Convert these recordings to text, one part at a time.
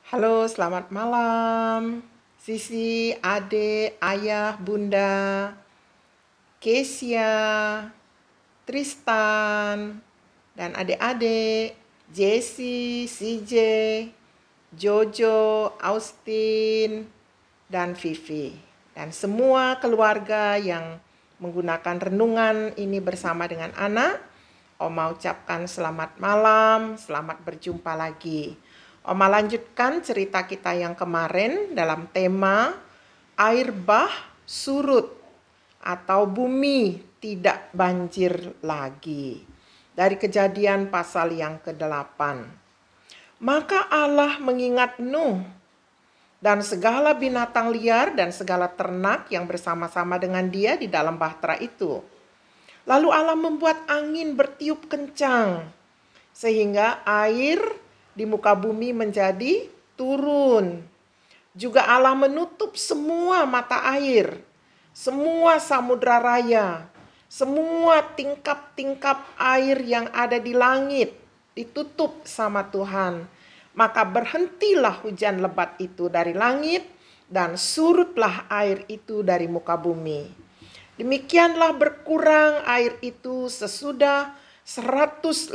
Halo, selamat malam. Sisi, adik, ayah, bunda, Kesia, Tristan, dan adik-adik, Jesse, CJ, Jojo, Austin, dan Vivi. Dan semua keluarga yang menggunakan renungan ini bersama dengan anak, Oma ucapkan selamat malam, selamat berjumpa lagi. Oma lanjutkan cerita kita yang kemarin dalam tema air bah surut atau bumi tidak banjir lagi. Dari Kejadian pasal yang ke-8. Maka Allah mengingat Nuh dan segala binatang liar dan segala ternak yang bersama-sama dengan dia di dalam bahtera itu. Lalu Allah membuat angin bertiup kencang sehingga air di muka bumi menjadi turun. Juga Allah menutup semua mata air, semua samudra raya, semua tingkap-tingkap air yang ada di langit ditutup sama Tuhan. Maka berhentilah hujan lebat itu dari langit dan surutlah air itu dari muka bumi. Demikianlah berkurang air itu sesudah 150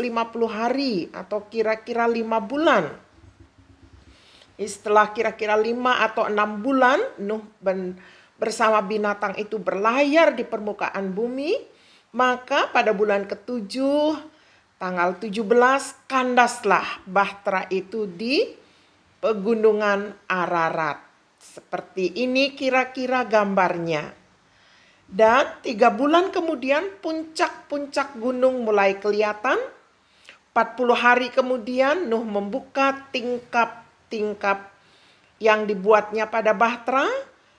hari atau kira-kira 5 bulan. Setelah kira-kira 5 atau 6 bulan, Nuh bersama binatang itu berlayar di permukaan bumi. Maka pada bulan ke-7, tanggal 17, kandaslah bahtera itu di pegunungan Ararat. Seperti ini kira-kira gambarnya. Dan 3 bulan kemudian puncak-puncak gunung mulai kelihatan. 40 hari kemudian Nuh membuka tingkap-tingkap yang dibuatnya pada bahtera.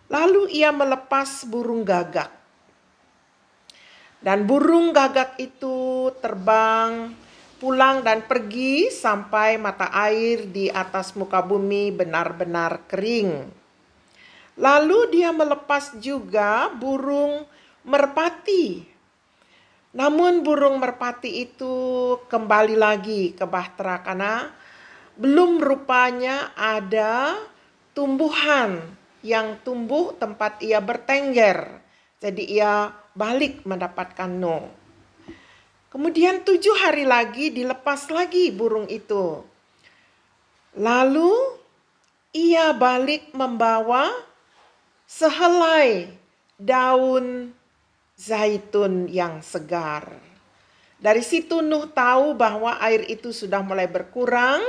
Lalu ia melepas burung gagak. Dan burung gagak itu terbang pulang dan pergi sampai mata air di atas muka bumi benar-benar kering. Lalu dia melepas juga burung merpati. Namun burung merpati itu kembali lagi ke bahtera karena belum rupanya ada tumbuhan yang tumbuh tempat ia bertengger. Jadi ia balik mendapatkan Nuh. Kemudian 7 hari lagi dilepas lagi burung itu. Lalu ia balik membawa sehelai daun zaitun yang segar. Dari situ Nuh tahu bahwa air itu sudah mulai berkurang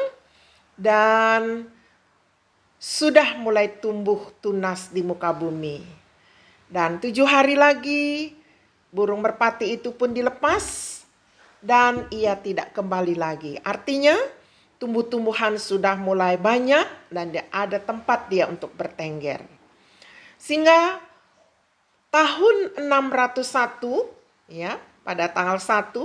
dan sudah mulai tumbuh tunas di muka bumi. Dan 7 hari lagi burung merpati itu pun dilepas dan ia tidak kembali lagi. Artinya tumbuh-tumbuhan sudah mulai banyak dan ada tempat dia untuk bertengger. Sehingga tahun 601 ya, pada tanggal 1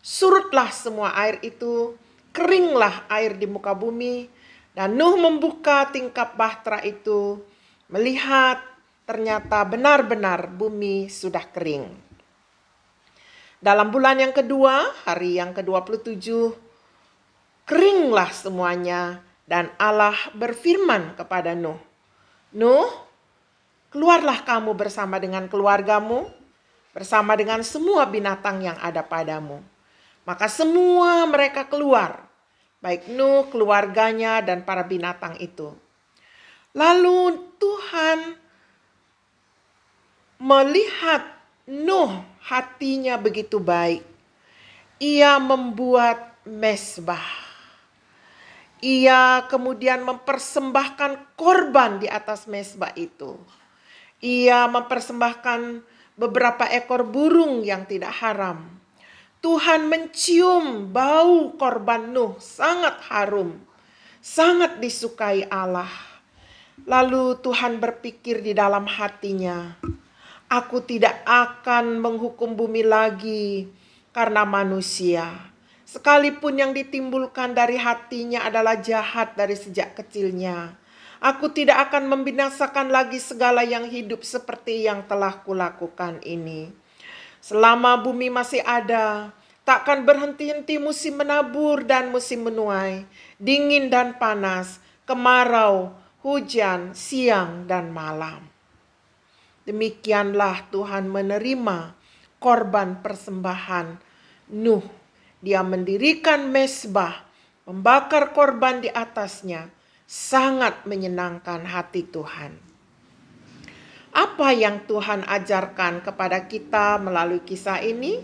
surutlah semua air itu, keringlah air di muka bumi, dan Nuh membuka tingkap bahtera itu, melihat ternyata benar-benar bumi sudah kering. Dalam bulan yang kedua, hari yang ke-27, keringlah semuanya dan Allah berfirman kepada Nuh, Nuh, keluarlah kamu bersama dengan keluargamu, bersama dengan semua binatang yang ada padamu. Maka semua mereka keluar, baik Nuh, keluarganya, dan para binatang itu. Lalu Tuhan melihat Nuh hatinya begitu baik. Ia membuat mezbah. Ia kemudian mempersembahkan korban di atas mezbah itu. Ia mempersembahkan beberapa ekor burung yang tidak haram. Tuhan mencium bau korban Nuh sangat harum, sangat disukai Allah. Lalu Tuhan berpikir di dalam hatinya, aku tidak akan menghukum bumi lagi karena manusia. Sekalipun yang ditimbulkan dari hatinya adalah jahat dari sejak kecilnya. Aku tidak akan membinasakan lagi segala yang hidup seperti yang telah kulakukan ini. Selama bumi masih ada, takkan berhenti-henti musim menabur dan musim menuai, dingin dan panas, kemarau, hujan, siang dan malam. Demikianlah Tuhan menerima korban persembahan Nuh. Dia mendirikan mezbah, membakar korban di atasnya, sangat menyenangkan hati Tuhan. Apa yang Tuhan ajarkan kepada kita melalui kisah ini?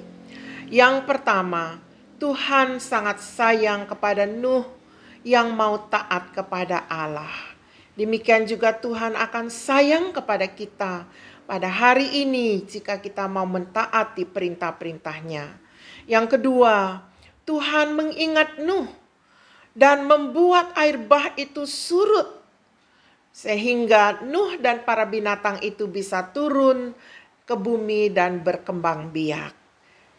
Yang pertama, Tuhan sangat sayang kepada Nuh yang mau taat kepada Allah. Demikian juga Tuhan akan sayang kepada kita pada hari ini jika kita mau mentaati perintah-perintahnya. Yang kedua, Tuhan mengingat Nuh dan membuat air bah itu surut, sehingga Nuh dan para binatang itu bisa turun ke bumi dan berkembang biak.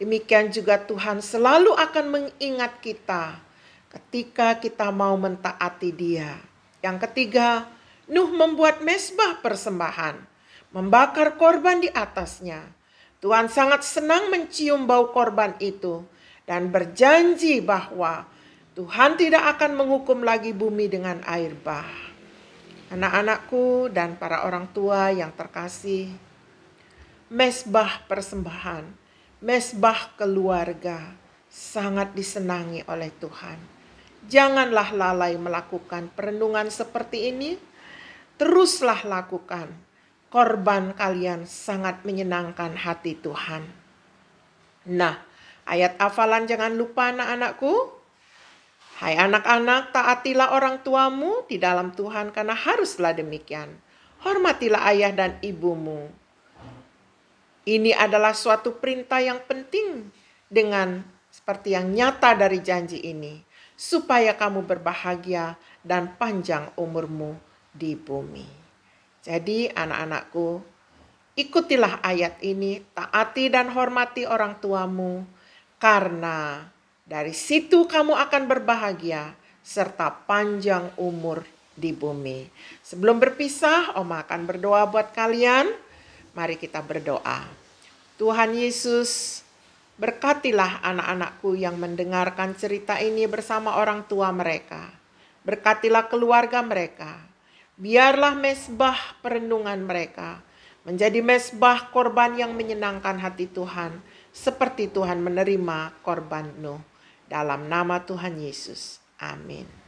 Demikian juga Tuhan selalu akan mengingat kita ketika kita mau mentaati Dia. Yang ketiga, Nuh membuat mezbah persembahan, membakar korban di atasnya. Tuhan sangat senang mencium bau korban itu dan berjanji bahwa Tuhan tidak akan menghukum lagi bumi dengan air bah. Anak-anakku dan para orang tua yang terkasih, mezbah persembahan, mezbah keluarga sangat disenangi oleh Tuhan. Janganlah lalai melakukan perenungan seperti ini. Teruslah lakukan. Korban kalian sangat menyenangkan hati Tuhan. Nah, ayat hafalan jangan lupa anak-anakku. Hai anak-anak, taatilah orang tuamu di dalam Tuhan karena haruslah demikian. Hormatilah ayah dan ibumu. Ini adalah suatu perintah yang penting dengan seperti yang nyata dari janji ini, supaya kamu berbahagia dan panjang umurmu di bumi. Jadi anak-anakku, ikutilah ayat ini, taati dan hormati orang tuamu, karena dari situ kamu akan berbahagia serta panjang umur di bumi. Sebelum berpisah, Oma akan berdoa buat kalian. Mari kita berdoa. Tuhan Yesus, berkatilah anak-anakku yang mendengarkan cerita ini bersama orang tua mereka. Berkatilah keluarga mereka. Biarlah mezbah perenungan mereka menjadi mezbah korban yang menyenangkan hati Tuhan, seperti Tuhan menerima korban Nuh. Dalam nama Tuhan Yesus. Amin.